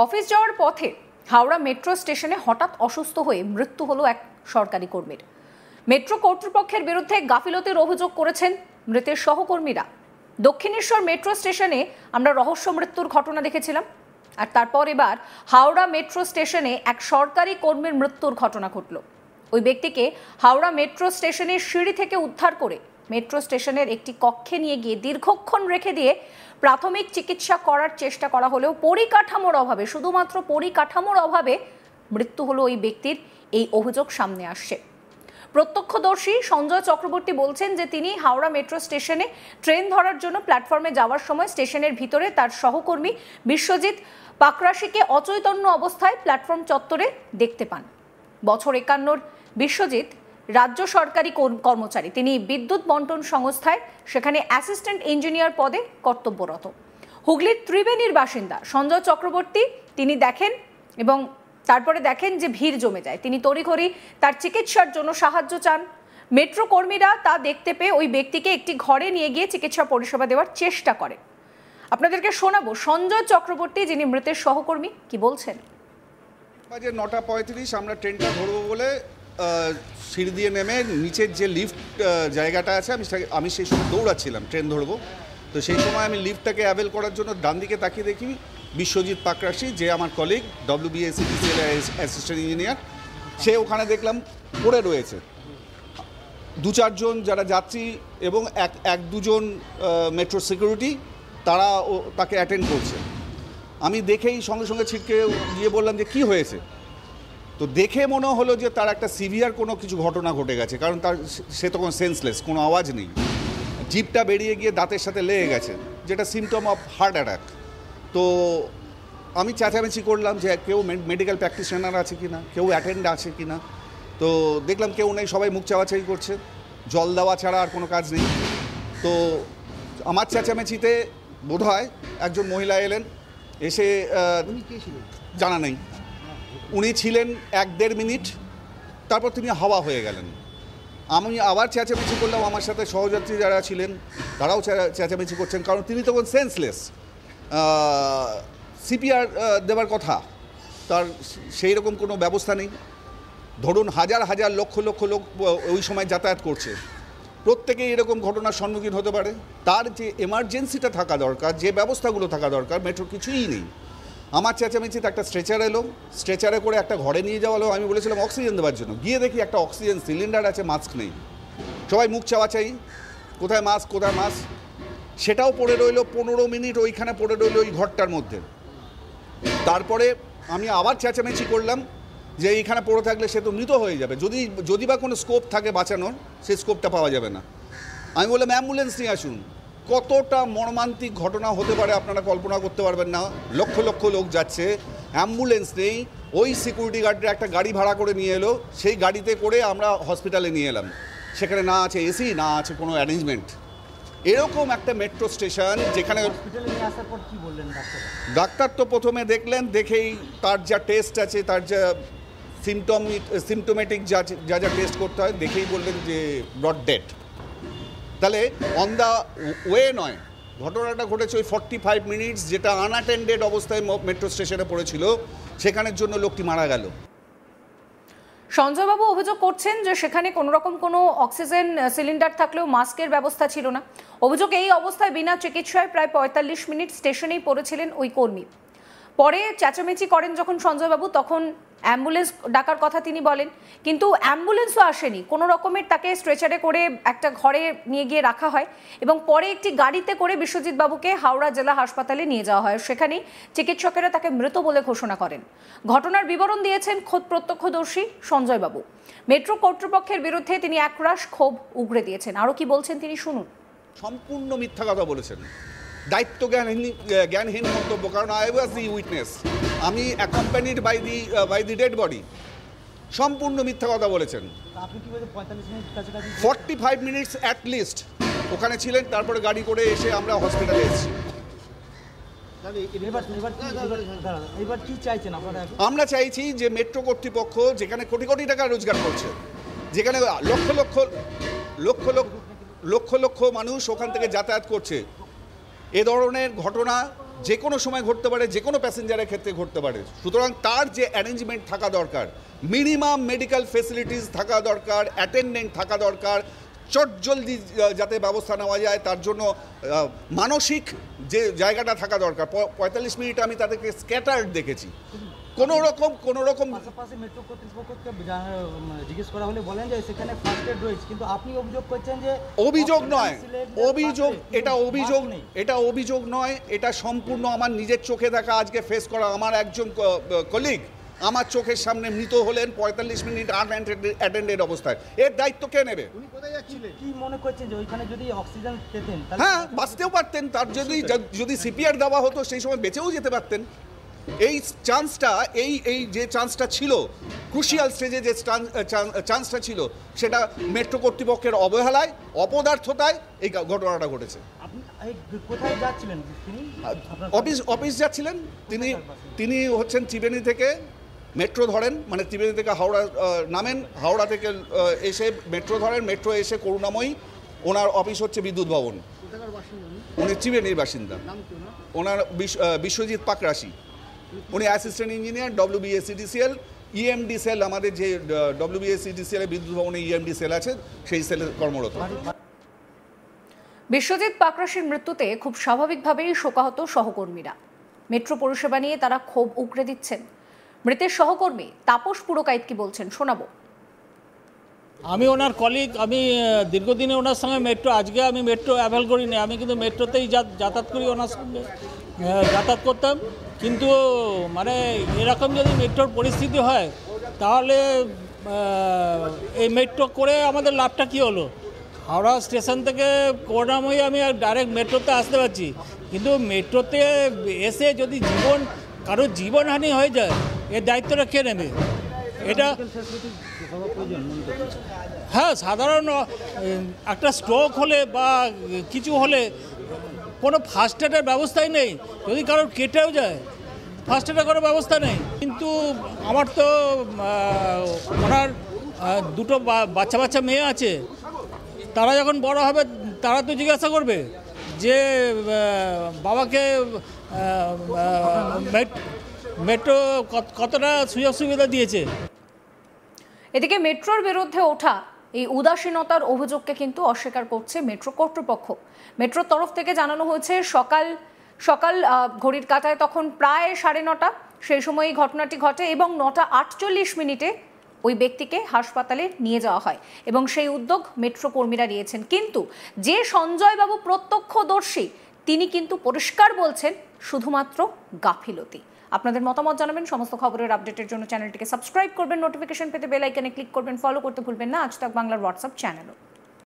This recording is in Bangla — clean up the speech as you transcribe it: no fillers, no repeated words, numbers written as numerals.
অফিস যাওয়ার পথে হাওড়া মেট্রো স্টেশনে হঠাৎ অসুস্থ হয়ে মৃত্যু হলো এক সরকারি কর্মীর। মেট্রো কর্তৃপক্ষের বিরুদ্ধে গাফিলতির অভিযোগ করেছেন মৃতের সহকর্মীরা। দক্ষিণেশ্বর মেট্রো স্টেশনে আমরা রহস্য মৃত্যুর ঘটনা দেখেছিলাম, আর তারপর এবার হাওড়া মেট্রো স্টেশনে এক সরকারি কর্মীর মৃত্যুর ঘটনা ঘটল। ওই ব্যক্তিকে হাওড়া মেট্রো স্টেশনের সিঁড়ি থেকে উদ্ধার করে মেট্রো স্টেশনের একটি কক্ষে নিয়ে গিয়ে দীর্ঘক্ষণ রেখে দিয়ে প্রাথমিক চিকিৎসা করার চেষ্টা করা হলেও পরিকাঠামোর অভাবে, শুধুমাত্র পরিকাঠামোর অভাবে মৃত্যু হলো ওই ব্যক্তির, এই অভিযোগ সামনে আসছে। প্রত্যক্ষদর্শী সঞ্জয় চক্রবর্তী বলছেন যে তিনি হাওড়া মেট্রো স্টেশনে ট্রেন ধরার জন্য প্ল্যাটফর্মে যাওয়ার সময় স্টেশনের ভিতরে তার সহকর্মী বিশ্বজিৎ পাকরাশিকে অচৈতন্য অবস্থায় প্ল্যাটফর্ম চত্বরে দেখতে পান। বছর 51 বিশ্বজিৎ রাজ্য সরকারি কর্মচারী। তিনি বিদ্যুৎ বন্টন সংস্থায় সেখানে অ্যাসিস্ট্যান্ট ইঞ্জিনিয়ার পদে কর্তব্যরত। হুগলির ত্রিবেণীর বাসিন্দা সঞ্জয় চক্রবর্তী তিনি দেখেন এবং তারপরে দেখেন যে ভিড় জমে যায়। তিনি তড়িঘড়ি তার চিকিৎসার জন্য সাহায্য চান। মেট্রো কর্মীরা তা দেখতে পেয়ে ওই ব্যক্তিকে একটি ঘরে নিয়ে গিয়ে চিকিৎসা পরিষেবা দেওয়ার চেষ্টা করে। আপনাদেরকে শোনাবো সঞ্জয় চক্রবর্তী, যিনি মৃতের সহকর্মী, কি বলছেন। 9:35 আমরা ট্রেনটা ধরবো বলে সিঁড়ি দিয়ে নেমে নিচের যে লিফট জায়গাটা আছে আমি সেই সময় দৌড়াচ্ছিলাম ট্রেন ধরবো। তো সেই সময় আমি লিফটটাকে অ্যাভেল করার জন্য ডান দিকে তাকিয়ে দেখি বিশ্বজিৎ পাকরাশি, যে আমার কলিগ WBSCTCL অ্যাসিস্ট্যান্ট ইঞ্জিনিয়ার, সে ওখানে দেখলাম পড়ে রয়েছে। 2-4 জন যারা যাত্রী এবং এক দুজন মেট্রো সিকিউরিটি তারা তাকে অ্যাটেন্ড করছে। আমি দেখেই সঙ্গে সঙ্গে ছিটকে গিয়ে বললাম যে কী হয়েছে। তো দেখে মনে হলো যে তার একটা সিভিয়ার কোনো কিছু ঘটনা ঘটে গেছে, কারণ সে তখন সেন্সলেস, কোনো আওয়াজ নেই, জিভটা বেরিয়ে গিয়ে দাঁতের সাথে লেগে গেছে, যেটা সিমটম অফ হার্ট অ্যাটাক। তো আমি চেঁচামেচি করলাম যে কেউ মেডিকেল প্র্যাকটিশনার আছে কি না, কেউ অ্যাটেন্ড আছে কি না। তো দেখলাম কেউ নেই, সবাই মুখ চাওয়াচাই করছে, জল দেওয়া ছাড়া আর কোনো কাজ নেই। তো আমার চেঁচামেচিতে বোধহয় একজন মহিলা এলেন, এসে জানা নেই, উনি ছিলেন 1-1.5 মিনিট, তারপর তিনি হাওয়া হয়ে গেলেন। আমি আবার চেঁচামেচি করলাম, আমার সাথে সহযাত্রী যারা ছিলেন তারাও চেঁচামেচি করছেন, কারণ তিনি তখন সেন্সলেস। CPR দেওয়ার কথা, তার সেই রকম কোনো ব্যবস্থা নেই। ধরুন হাজার হাজার লক্ষ লক্ষ লোক ওই সময় যাতায়াত করছে, প্রত্যেকেই এরকম ঘটনার সম্মুখীন হতে পারে। তার যে এমার্জেন্সিটা থাকা দরকার, যে ব্যবস্থাগুলো থাকা দরকার, মেট্রোর কিছুই নেই। আমার চেঁচামেচিতে একটা স্ট্রেচার এলো, স্ট্রেচারে করে একটা ঘরে নিয়ে যাওয়া হলো। আমি বলেছিলাম অক্সিজেন দেওয়ার জন্য, গিয়ে দেখি একটা অক্সিজেন সিলিন্ডার আছে, মাস্ক নেই। সবাই মুখ চাওয়াচাই, কোথায় মাস্ক, কোথায় মাস্ক, সেটাও পড়ে রইলো। 15 মিনিট ওইখানে পড়ে রইলো ওই ঘরটার মধ্যে। তারপরে আমি আবার চেঁচামেচি করলাম যে এইখানে পড়ে থাকলে সে তো মৃত হয়ে যাবে, যদি বা কোনো স্কোপ থাকে বাঁচানোর, সেই স্কোপটা পাওয়া যাবে না। আমি বললাম অ্যাম্বুলেন্স নিয়ে আসুন। কতটা মর্মান্তিক ঘটনা হতে পারে আপনারা কল্পনা করতে পারবেন না। লক্ষ লক্ষ লোক যাচ্ছে, অ্যাম্বুলেন্স নেই। ওই সিকিউরিটি গার্ডরা একটা গাড়ি ভাড়া করে নিয়ে এলো, সেই গাড়িতে করে আমরা হসপিটালে নিয়ে এলাম। সেখানে না আছে এসি, না আছে কোনো অ্যারেঞ্জমেন্ট। এরকম একটা মেট্রো স্টেশন যেখানে ডাক্তার তো প্রথমে দেখলেন, দেখেই তার যা টেস্ট আছে, তার যা সিমটোমেটিক যা যা টেস্ট করতে হয়, দেখেই বললেন যে ব্রড ডেড। তাহলে অন দ্য ওয়ে নয়, ঘটনাটা ঘটেছে ওই 45 মিনিটস, যেটা আনঅ্যাটেন্ডেড অবস্থায় মেট্রো স্টেশনে পড়েছিল, সেখানের জন্য লোকটি মারা গেল। সঞ্জয়বাবু অভিযোগ করছেন যে সেখানে কোনো রকম কোনো অক্সিজেন সিলিন্ডার থাকলেও মাস্কের ব্যবস্থা ছিল না। অভিযোগ এই অবস্থায় বিনা চিকিৎসায় প্রায় 45 মিনিট স্টেশনেই পড়েছিলেন ওই কর্মী। পরে চেঁচামেচি করেন যখন সঞ্জয়বাবু, তখন অ্যাম্বুলেন্স ডাকার কথা তিনি বলেন, কিন্তু অ্যাম্বুলেন্সও আসেনি। কোনো রকমের তাকে স্ট্রেচারে করে একটা ঘরে নিয়ে গিয়ে রাখা হয় এবং পরে একটি গাড়িতে করে বিশ্বজিৎ বাবুকে হাওড়া জেলা হাসপাতালে নিয়ে যাওয়া হয়। সেখানেই চিকিৎসকেরা তাকে মৃত বলে ঘোষণা করেন। ঘটনার বিবরণ দিয়েছেন খোদ প্রত্যক্ষদর্শী সঞ্জয়বাবু। মেট্রো কর্তৃপক্ষের বিরুদ্ধে তিনি একরাশ ক্ষোভ উগরে দিয়েছেন। আরও কি বলছেন তিনি শুনুন। সম্পূর্ণ মিথ্যা কথা বলেছেন, দায়িত্ব জ্ঞানহীন মন্তব্য। কারণ আই ওয়াজ দি উইটনেস, আমি accompanied by the dead body. সম্পূর্ণ মিথ্যা কথা বলেছেন। 45 মিনিটস অ্যাট লিস্ট ওখানে ছিলেন, তারপরে গাড়ি করে এসে আমরা হসপিটালে এসেছি। আমরা চাইছি যে মেট্রো কর্তৃপক্ষ, যেখানে কোটি কোটি টাকা রোজগার করছে, যেখানে লক্ষ লক্ষ লক্ষ লক্ষ লক্ষ লক্ষ মানুষ ওখান থেকে যাতায়াত করছে, এ ধরনের ঘটনা যে কোনো সময় ঘটতে পারে, যে কোনো প্যাসেঞ্জারের ক্ষেত্রে ঘটতে পারে। সুতরাং তার যে অ্যারেঞ্জমেন্ট থাকা দরকার, মিনিমাম মেডিকেল ফেসিলিটিস থাকা দরকার, অ্যাটেন্ডেন্ট থাকা দরকার, চটজলদি যাতে ব্যবস্থা নেওয়া যায় তার জন্য মানসিক যে জায়গাটা থাকা দরকার। 45 মিনিট আমি তাদেরকে স্ক্যাটার্ড দেখেছি। কোনো রকম পাশাপাশি মেট্রো কর্তৃপক্ষকে জিজ্ঞেস করা হলে বলেন যে সেখানে ফার্স্ট এড রয়েছে, কিন্তু আপনি অভিযোগ করছেন যে অভিযোগ নয়, এটা অভিযোগ নয়, এটা সম্পূর্ণ আমার নিজের চোখে দেখা, আজকে ফেস করা। আমার একজন কলিগ আমার চোখের সামনে মৃত হলেন 45 মিনিট আনঅ্যাটেন্ডেড অবস্থায়। এর দায়িত্ব কে নেবে? উনি কোথায় যাচ্ছিলেন? কি মনে করছেন যে ওইখানে যদি অক্সিজেন পেতেন তাহলে হ্যাঁ, বাঁচতেও পারতেন। তার যদি সিপিআর দেওয়া হতো সেই সময় বেঁচেও যেতে পারতেন। এই চান্সটা এই যে চান্সটা ছিল, ক্রুশিয়াল স্টেজে যে চান্সটা ছিল, সেটা মেট্রো কর্তৃপক্ষের অবহেলায়, অপদার্থতায় এই ঘটনাটা ঘটেছে। আপনি কোথায় যাচ্ছিলেন? তিনি অফিস যাচ্ছিলেন। তিনি হচ্ছেন ত্রিবেণী থেকে মেট্রো ধরেন, মানে ত্রিবেণী থেকে হাওড়া নামেন, হাওড়া থেকে এসে মেট্রো ধরেন, মেট্রো এসে করুণাময়ী, ওনার অফিস হচ্ছে বিদ্যুৎ ভবন। উনি ত্রিবেণীর বাসিন্দা। ওনার বিশ্বজিৎ পাকরাশি। উনি assistant engineer, WBSEDCL EMD cell, আমাদের যে WBSEDCL বিদ্যুৎ ভবনে EMD সেল আছে সেই সেলে কর্মরত। বিশ্বজিৎ পাকরাশির মৃত্যুতে খুব স্বাভাবিকভাবেই শোকাহত সহকর্মীরা। মেট্রো পরিষেবা নিয়ে তারা ক্ষোভ উগরে দিচ্ছেন। মৃতের সহকর্মী তাপস পুরকাইত কি বলছেন শোনাবো। আমি ওনার কলিগ, আমি দীর্ঘদিনে ওনার সঙ্গে আজকে আমি মেট্রো অ্যাভেল করিনি, আমি কিন্তু মেট্রোতেই যাতায়াত করি, ওনার সঙ্গে যাতায়াত করতাম। কিন্তু মানে এরকম যদি মেট্রোর পরিস্থিতি হয় তাহলে এই মেট্রো করে আমাদের লাভটা কী হলো? হাওড়া স্টেশন থেকে করুণাময়ী আমি ডাইরেক্ট মেট্রোতে আসতে পারছি, কিন্তু মেট্রোতে এসে যদি কারোর জীবনহানি হয়ে যায়, এর দায়িত্বটা কে নেবে? এটা হ্যাঁ, সাধারণ একটা স্ট্রোক হলে বা কিছু হলে কোনো ফার্স্ট এডের ব্যবস্থাই নেই। যদি কারোর কেটেও যায়, ফার্স্ট এডের কোনো ব্যবস্থা নেই। কিন্তু আমার তো ওনার দুটো বাচ্চা মেয়ে আছে, তারা যখন বড় হবে তারা তো জিজ্ঞাসা করবে যে বাবাকে মেট্রো কতটা সুযোগ সুবিধা দিয়েছে। এদিকে মেট্রোর বিরুদ্ধে ওঠা এই উদাসীনতার অভিযোগকে কিন্তু অস্বীকার করছে মেট্রো কর্তৃপক্ষ। মেট্রোর তরফ থেকে জানানো হয়েছে সকাল ঘড়ির কাঁটায় তখন প্রায় 9:30 সেই সময় ঘটনাটি ঘটে এবং 9:48 ওই ব্যক্তিকে হাসপাতালে নিয়ে যাওয়া হয় এবং সেই উদ্যোগ মেট্রো কর্মীরা নিয়েছেন। কিন্তু যে সঞ্জয়বাবু প্রত্যক্ষদর্শী, তিনি কিন্তু পরিষ্কার বলছেন শুধুমাত্র গাফিলতি। আপনাদের মতামত জানাবেন। সমস্ত খবরের আপডেটের জন্য চ্যানেলটিকে সাবস্ক্রাইব করবেন, নোটিফিকেশন পেতে বেল আইকনে ক্লিক করবেন, ফলো করতে ভুলবেন না আজ তাক বাংলার হোয়াটসঅ্যাপ চ্যানেলও।